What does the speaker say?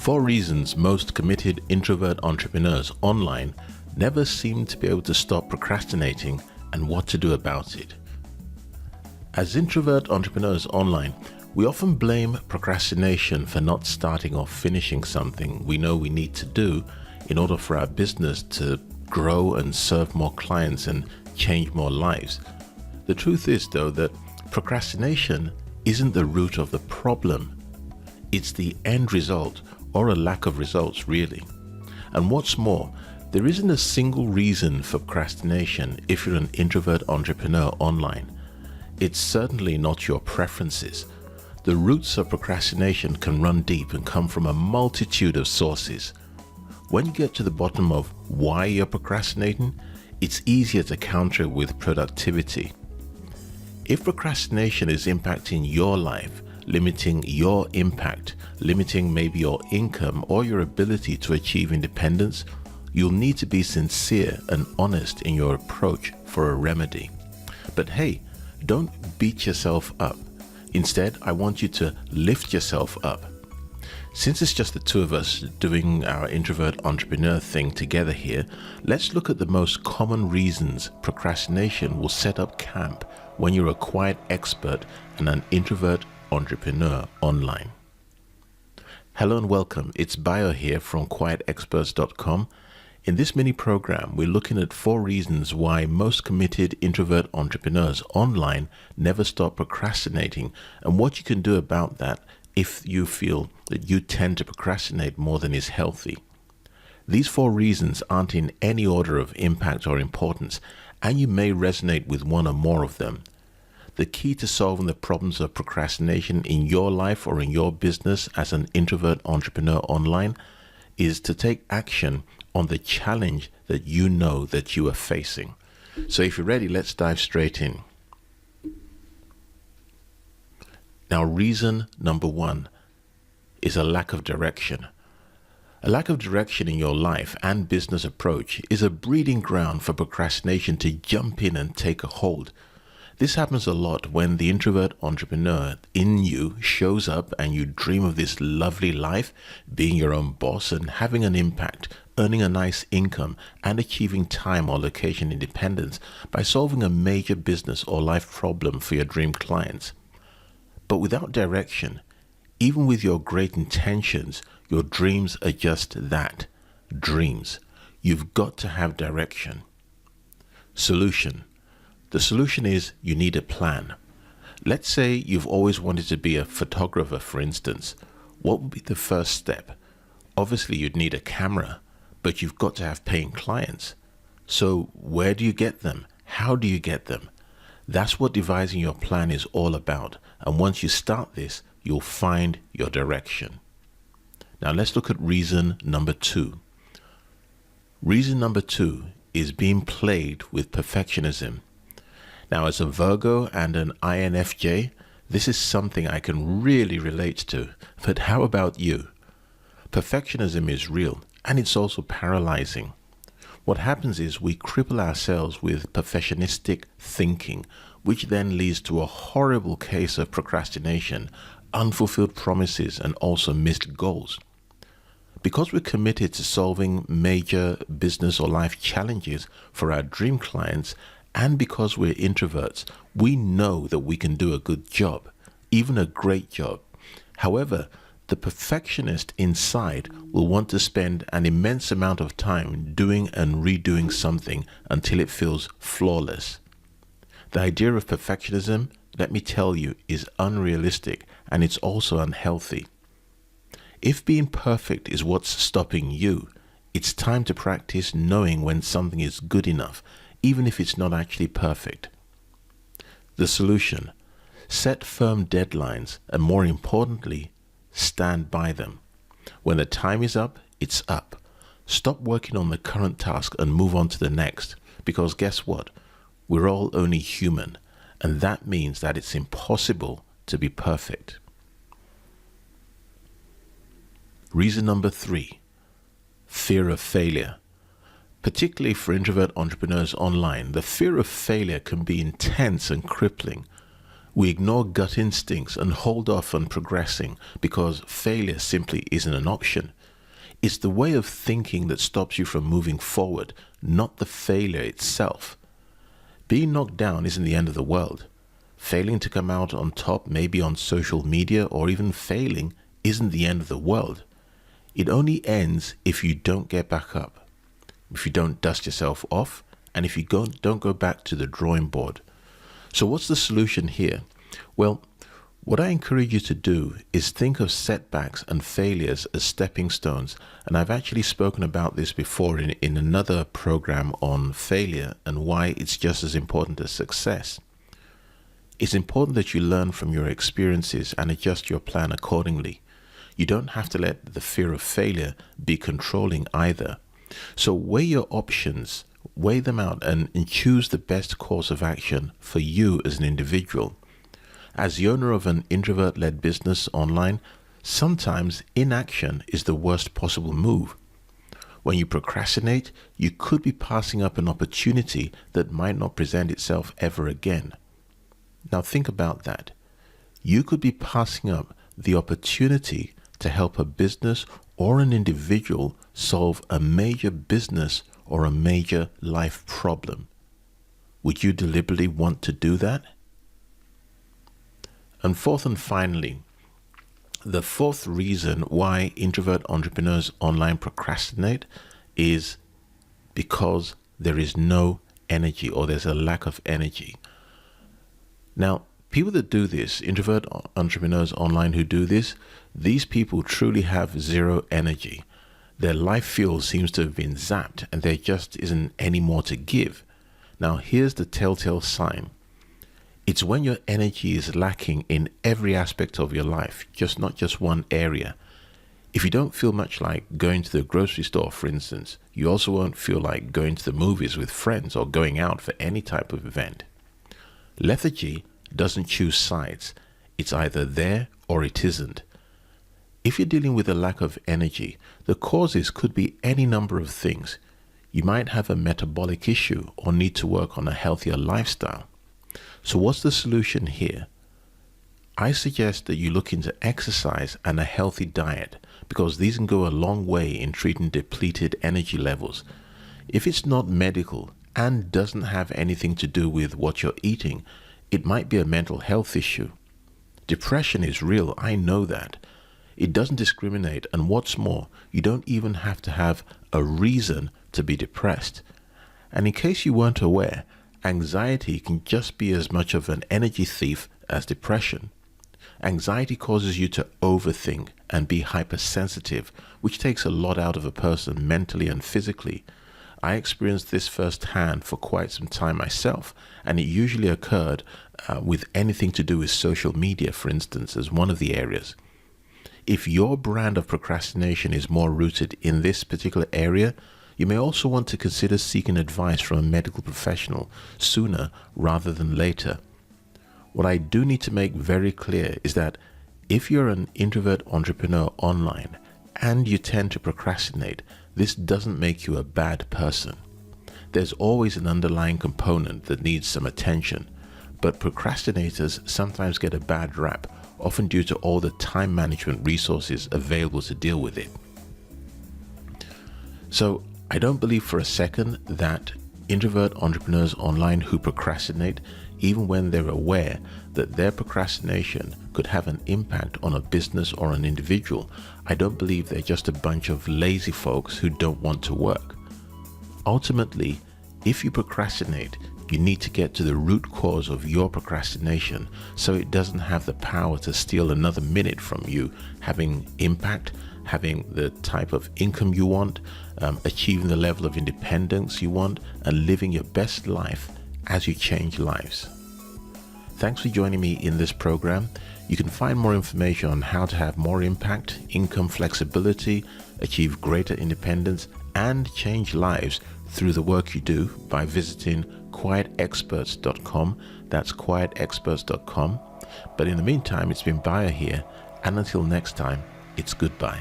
4 reasons most committed introvert entrepreneurs online never seem to be able to stop procrastinating and what to do about it. As introvert entrepreneurs online, we often blame procrastination for not starting or finishing something we know we need to do in order for our business to grow and serve more clients and change more lives. The truth is, though, that procrastination isn't the root of the problem. It's the end result, or a lack of results, really. And what's more, there isn't a single reason for procrastination if you're an introvert entrepreneur online. It's certainly not your preferences. The roots of procrastination can run deep and come from a multitude of sources. When you get to the bottom of why you're procrastinating, it's easier to counter it with productivity. If procrastination is impacting your life, limiting your impact, limiting maybe your income or your ability to achieve independence, you'll need to be sincere and honest in your approach for a remedy. But hey, don't beat yourself up. Instead, I want you to lift yourself up. Since it's just the two of us doing our introvert entrepreneur thing together here, let's look at the most common reasons procrastination will set up camp when you're a quiet expert and an introvert entrepreneur online. Hello and welcome. It's Bayo here from quietexperts.com. In this mini program, we're looking at 4 reasons why most committed introvert entrepreneurs online never stop procrastinating and what you can do about that if you feel that you tend to procrastinate more than is healthy. These 4 reasons aren't in any order of impact or importance, and you may resonate with one or more of them. The key to solving the problems of procrastination in your life or in your business as an introvert entrepreneur online is to take action on the challenge that you know that you are facing. So if you're ready, let's dive straight in. Now, reason number 1 is a lack of direction. A lack of direction in your life and business approach is a breeding ground for procrastination to jump in and take a hold. This happens a lot when the introvert entrepreneur in you shows up and you dream of this lovely life, being your own boss and having an impact, earning a nice income and achieving time or location independence by solving a major business or life problem for your dream clients. But without direction, even with your great intentions, your dreams are just that, dreams. You've got to have direction. Solution. The solution is you need a plan. Let's say you've always wanted to be a photographer, for instance. What would be the first step? Obviously, you'd need a camera, but you've got to have paying clients. So where do you get them? How do you get them? That's what devising your plan is all about. And once you start this, you'll find your direction. Now let's look at reason number 2. Reason number 2 is being plagued with perfectionism. Now, as a Virgo and an INFJ, this is something I can really relate to. But how about you? Perfectionism is real, and it's also paralyzing. What happens is we cripple ourselves with perfectionistic thinking, which then leads to a horrible case of procrastination, unfulfilled promises, and also missed goals. Because we're committed to solving major business or life challenges for our dream clients, and because we're introverts, we know that we can do a good job, even a great job. However, the perfectionist inside will want to spend an immense amount of time doing and redoing something until it feels flawless. The idea of perfectionism, let me tell you, is unrealistic, and it's also unhealthy. If being perfect is what's stopping you, it's time to practice knowing when something is good enough, even if it's not actually perfect. The solution: set firm deadlines and, more importantly, stand by them. When the time is up, it's up. Stop working on the current task and move on to the next, because guess what? We're all only human, and that means that it's impossible to be perfect. Reason number 3, fear of failure. Particularly for introvert entrepreneurs online, the fear of failure can be intense and crippling. We ignore gut instincts and hold off on progressing because failure simply isn't an option. It's the way of thinking that stops you from moving forward, not the failure itself. Being knocked down isn't the end of the world. Failing to come out on top, maybe on social media, or even failing, isn't the end of the world. It only ends if you don't get back up, if you don't dust yourself off, and if you don't go back to the drawing board. So what's the solution here? Well, what I encourage you to do is think of setbacks and failures as stepping stones. And I've actually spoken about this before in another program on failure and why it's just as important as success. It's important that you learn from your experiences and adjust your plan accordingly. You don't have to let the fear of failure be controlling either. So weigh your options, weigh them out, and choose the best course of action for you as an individual. As the owner of an introvert-led business online, sometimes inaction is the worst possible move. When you procrastinate, you could be passing up an opportunity that might not present itself ever again. Now think about that. You could be passing up the opportunity to help a business or an individual solve a major business or a major life problem. Would you deliberately want to do that? And fourth and finally, the fourth reason why introvert entrepreneurs online procrastinate is because there is no energy, or there's a lack of energy. Now, people that do this, introvert entrepreneurs online who do this, these people truly have zero energy. Their life fuel seems to have been zapped and there just isn't any more to give. Now, here's the telltale sign. It's when your energy is lacking in every aspect of your life, not just one area. If you don't feel much like going to the grocery store, for instance, you also won't feel like going to the movies with friends or going out for any type of event. Lethargy doesn't choose sides. It's either there or it isn't. If you're dealing with a lack of energy, the causes could be any number of things. You might have a metabolic issue or need to work on a healthier lifestyle. So what's the solution here? I suggest that you look into exercise and a healthy diet, because these can go a long way in treating depleted energy levels. If it's not medical and doesn't have anything to do with what you're eating, it might be a mental health issue. Depression is real, I know that. It doesn't discriminate, and what's more, you don't even have to have a reason to be depressed. And in case you weren't aware, anxiety can just be as much of an energy thief as depression. Anxiety causes you to overthink and be hypersensitive, which takes a lot out of a person mentally and physically. I experienced this firsthand for quite some time myself, and it usually occurred with anything to do with social media, for instance, as one of the areas. If your brand of procrastination is more rooted in this particular area, you may also want to consider seeking advice from a medical professional sooner rather than later. What I do need to make very clear is that if you're an introvert entrepreneur online and you tend to procrastinate, this doesn't make you a bad person. There's always an underlying component that needs some attention, but procrastinators sometimes get a bad rap, often due to all the time management resources available to deal with it. So I don't believe for a second that introvert entrepreneurs online who procrastinate, even when they're aware that their procrastination could have an impact on a business or an individual, I don't believe they're just a bunch of lazy folks who don't want to work. Ultimately, if you procrastinate, you need to get to the root cause of your procrastination so it doesn't have the power to steal another minute from you having impact, having the type of income you want, achieving the level of independence you want, and living your best life as you change lives. Thanks for joining me in this program. You can find more information on how to have more impact, income flexibility, achieve greater independence, and change lives through the work you do by visiting quietexperts.com. That's quietexperts.com. But in the meantime, it's been Bayer here, and until next time, it's goodbye.